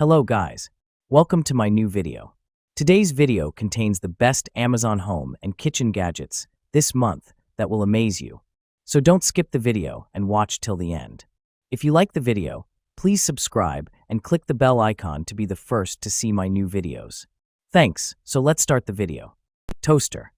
Hello guys, welcome to my new video. Today's video contains the best Amazon home and kitchen gadgets this month that will amaze you. So don't skip the video and watch till the end. If you like the video, please subscribe and click the bell icon to be the first to see my new videos. Thanks, so let's start the video. Toaster.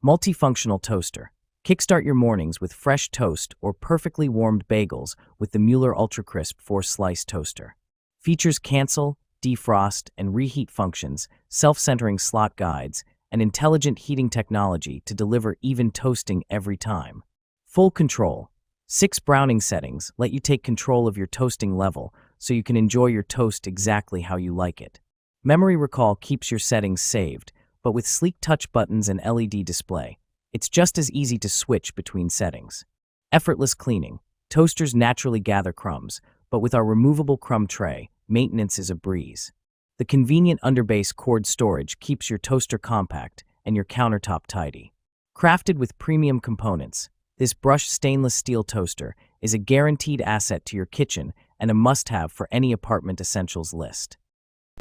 Multifunctional toaster. Kickstart your mornings with fresh toast or perfectly warmed bagels with the Mueller Ultra Crisp 4-slice toaster. Features cancel, defrost, and reheat functions, self-centering slot guides, and intelligent heating technology to deliver even toasting every time. Full control. 6 browning settings let you take control of your toasting level so you can enjoy your toast exactly how you like it. Memory recall keeps your settings saved, but with sleek touch buttons and LED display, it's just as easy to switch between settings. Effortless cleaning. Toasters naturally gather crumbs, but with our removable crumb tray, maintenance is a breeze. The convenient underbase cord storage keeps your toaster compact and your countertop tidy. Crafted with premium components, this brushed stainless steel toaster is a guaranteed asset to your kitchen and a must-have for any apartment essentials list.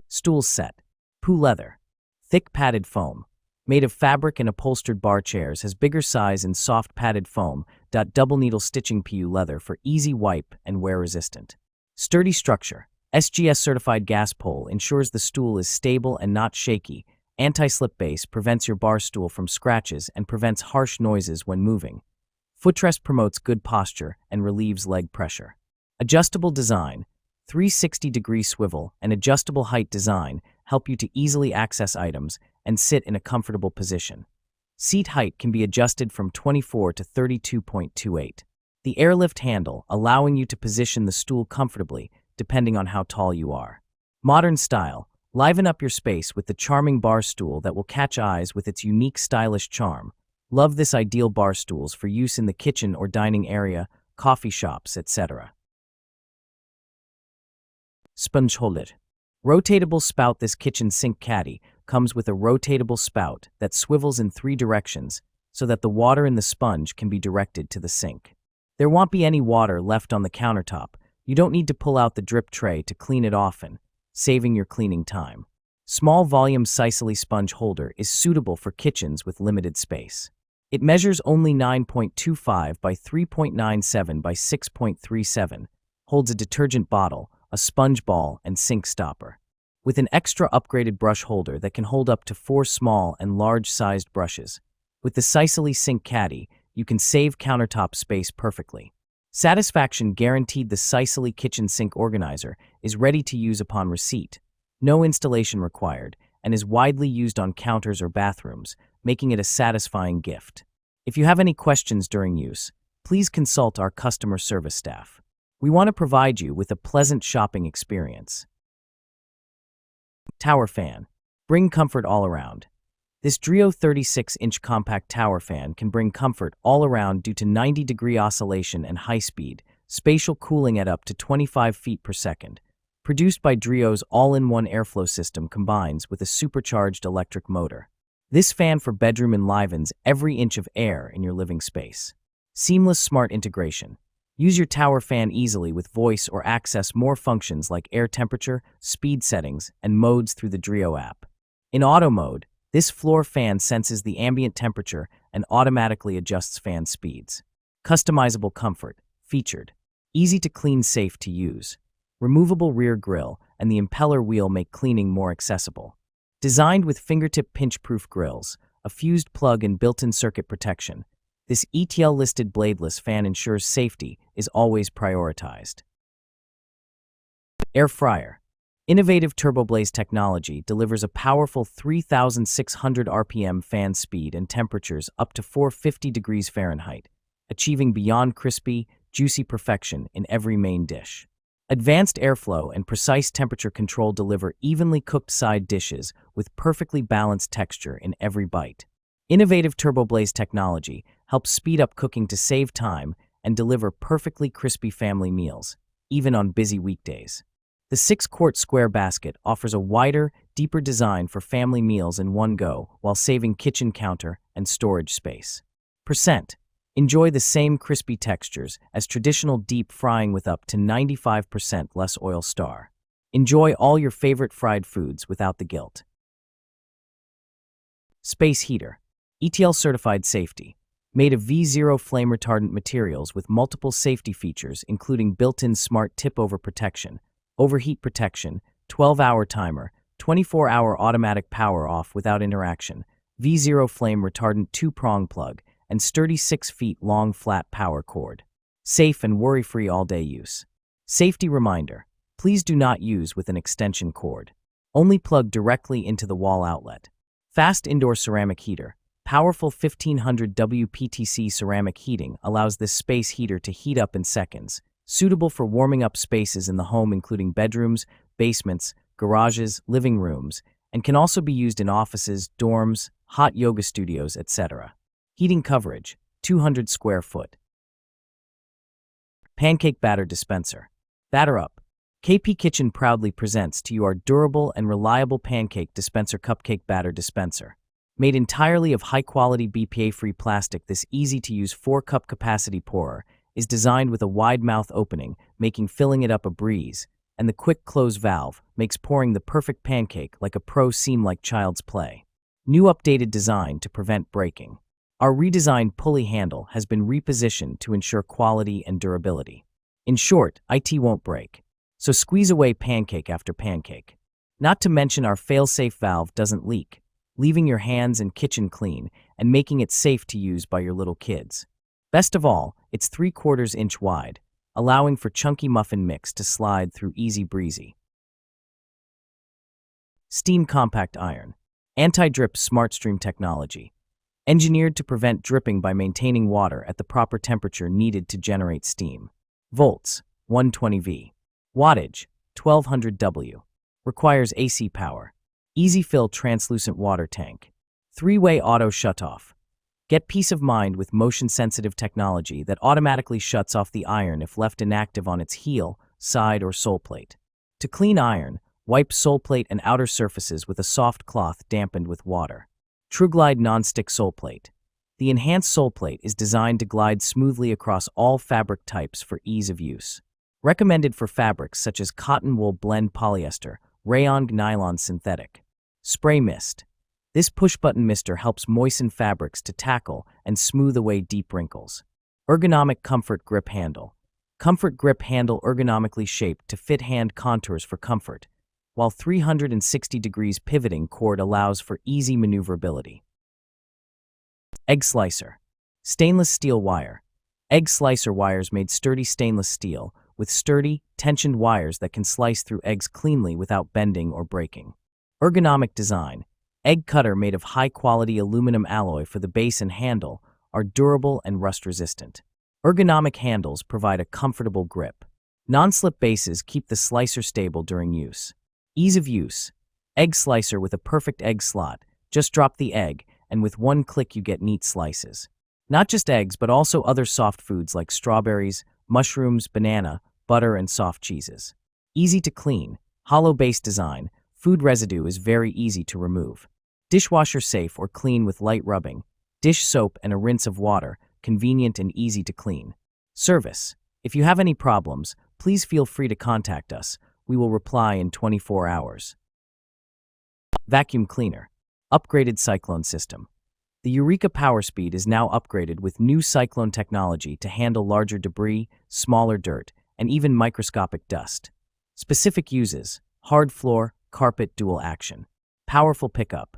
Stool set. PU leather. Thick padded foam. Made of fabric and upholstered bar chairs, has bigger size and soft padded foam. Double needle stitching PU leather for easy wipe and wear resistant. Sturdy structure. SGS certified gas pole ensures the stool is stable and not shaky. Anti-slip base prevents your bar stool from scratches and prevents harsh noises when moving. Footrest promotes good posture and relieves leg pressure. Adjustable design. 360-degree swivel and adjustable height design help you to easily access items and sit in a comfortable position. Seat height can be adjusted from 24 to 32.28. The airlift handle allowing you to position the stool comfortably depending on how tall you are. Modern style. Liven up your space with the charming bar stool that will catch eyes with its unique stylish charm. Love this ideal bar stools for use in the kitchen or dining area, coffee shops, etc. Sponge holder. Rotatable spout. This kitchen sink caddy comes with a rotatable spout that swivels in 3 directions so that the water in the sponge can be directed to the sink. There won't be any water left on the countertop. You don't need to pull out the drip tray to clean it often, saving your cleaning time. Small volume Sicily sponge holder is suitable for kitchens with limited space. It measures only 9.25 by 3.97 by 6.37, holds a detergent bottle, a sponge ball, and sink stopper. With an extra upgraded brush holder that can hold up to 4 small and large-sized brushes. With the Sicily sink caddy, you can save countertop space perfectly. Satisfaction guaranteed. The Sicily kitchen sink organizer is ready to use upon receipt. No installation required, and is widely used on counters or bathrooms, making it a satisfying gift. If you have any questions during use, please consult our customer service staff. We want to provide you with a pleasant shopping experience. Tower fan. Bring comfort all around. This Drio 36-inch compact tower fan can bring comfort all around due to 90-degree oscillation and high-speed, spatial cooling at up to 25 feet per second. Produced by Drio's all-in-one airflow system combines with a supercharged electric motor. This fan for bedroom enlivens every inch of air in your living space. Seamless smart integration. Use your tower fan easily with voice or access more functions like air temperature, speed settings, and modes through the Drio app. In auto mode, this floor fan senses the ambient temperature and automatically adjusts fan speeds. Customizable comfort. Featured. Easy to clean, safe to use. Removable rear grille and the impeller wheel make cleaning more accessible. Designed with fingertip pinch-proof grills, a fused plug and built-in circuit protection, this ETL-listed bladeless fan ensures safety is always prioritized. Air fryer. Innovative TurboBlaze technology delivers a powerful 3,600 RPM fan speed and temperatures up to 450 degrees Fahrenheit, achieving beyond crispy, juicy perfection in every main dish. Advanced airflow and precise temperature control deliver evenly cooked side dishes with perfectly balanced texture in every bite. Innovative TurboBlaze technology helps speed up cooking to save time and deliver perfectly crispy family meals, even on busy weekdays. The 6-quart square basket offers a wider, deeper design for family meals in one go while saving kitchen counter and storage space. Enjoy the same crispy textures as traditional deep frying with up to 95% less oil star. Enjoy all your favorite fried foods without the guilt. Space heater. ETL certified safety. Made of V0 flame retardant materials with multiple safety features including built-in smart tip-over protection, overheat protection, 12-hour timer, 24-hour automatic power off without interaction, V0 flame retardant 2-prong plug, and sturdy 6 feet long flat power cord. Safe and worry-free all-day use. Safety reminder: please do not use with an extension cord. Only plug directly into the wall outlet. Fast indoor ceramic heater. Powerful 1500 WPTC ceramic heating allows this space heater to heat up in seconds, suitable for warming up spaces in the home including bedrooms, basements, garages, living rooms, and can also be used in offices, dorms, hot yoga studios, etc. Heating coverage, 200 square foot. Pancake batter dispenser. Batter up. KP Kitchen proudly presents to you our durable and reliable pancake dispenser cupcake batter dispenser. Made entirely of high-quality BPA-free plastic, this easy-to-use 4-cup capacity pourer is designed with a wide mouth opening, making filling it up a breeze, and the quick close valve makes pouring the perfect pancake like a pro seem like child's play. New updated design to prevent breaking. Our redesigned pulley handle has been repositioned to ensure quality and durability. In short, IT won't break. So squeeze away pancake after pancake. Not to mention our fail-safe valve doesn't leak, leaving your hands and kitchen clean and making it safe to use by your little kids. Best of all, it's 3/4 inch wide, allowing for chunky muffin mix to slide through easy breezy. Steam compact iron. Anti-drip SmartStream technology. Engineered to prevent dripping by maintaining water at the proper temperature needed to generate steam. Volts, 120 V. Wattage, 1200 W. Requires AC power. Easy fill translucent water tank. 3-way auto shutoff. Get peace of mind with motion-sensitive technology that automatically shuts off the iron if left inactive on its heel, side, or sole plate. To clean iron, wipe sole plate and outer surfaces with a soft cloth dampened with water. TrueGlide non-stick sole plate. The enhanced sole plate is designed to glide smoothly across all fabric types for ease of use. Recommended for fabrics such as cotton wool blend polyester, rayon nylon synthetic. Spray mist. This push-button mister helps moisten fabrics to tackle and smooth away deep wrinkles. Ergonomic comfort grip handle. Comfort grip handle ergonomically shaped to fit hand contours for comfort, while 360 degrees pivoting cord allows for easy maneuverability. Egg slicer. Stainless steel wire. Egg slicer wires made sturdy stainless steel with sturdy, tensioned wires that can slice through eggs cleanly without bending or breaking. Ergonomic design. Egg cutter made of high-quality aluminum alloy for the base and handle are durable and rust-resistant. Ergonomic handles provide a comfortable grip. Non-slip bases keep the slicer stable during use. Ease of use. Egg slicer with a perfect egg slot. Just drop the egg, and with one click you get neat slices. Not just eggs, but also other soft foods like strawberries, mushrooms, banana, butter, and soft cheeses. Easy to clean. Hollow base design. Food residue is very easy to remove. Dishwasher safe or clean with light rubbing. Dish soap and a rinse of water, convenient and easy to clean. Service. If you have any problems, please feel free to contact us. We will reply in 24 hours. Vacuum cleaner. Upgraded cyclone system. The Eureka Power Speed is now upgraded with new cyclone technology to handle larger debris, smaller dirt, and even microscopic dust. Specific uses: hard floor, carpet dual action. Powerful pickup.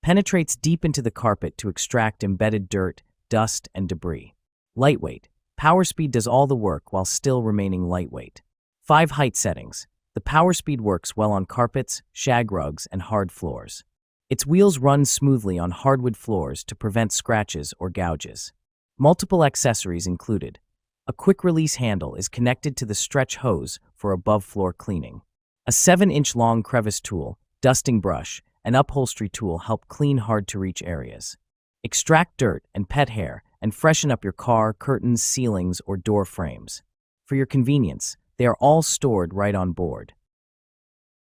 Penetrates deep into the carpet to extract embedded dirt, dust, and debris. Lightweight. Power Speed does all the work while still remaining lightweight. 5 height settings. The Power Speed works well on carpets, shag rugs, and hard floors. Its wheels run smoothly on hardwood floors to prevent scratches or gouges. Multiple accessories included. A quick-release handle is connected to the stretch hose for above-floor cleaning. A 7-inch long crevice tool, dusting brush, and upholstery tool help clean hard-to-reach areas. Extract dirt and pet hair and freshen up your car, curtains, ceilings, or door frames. For your convenience, they are all stored right on board.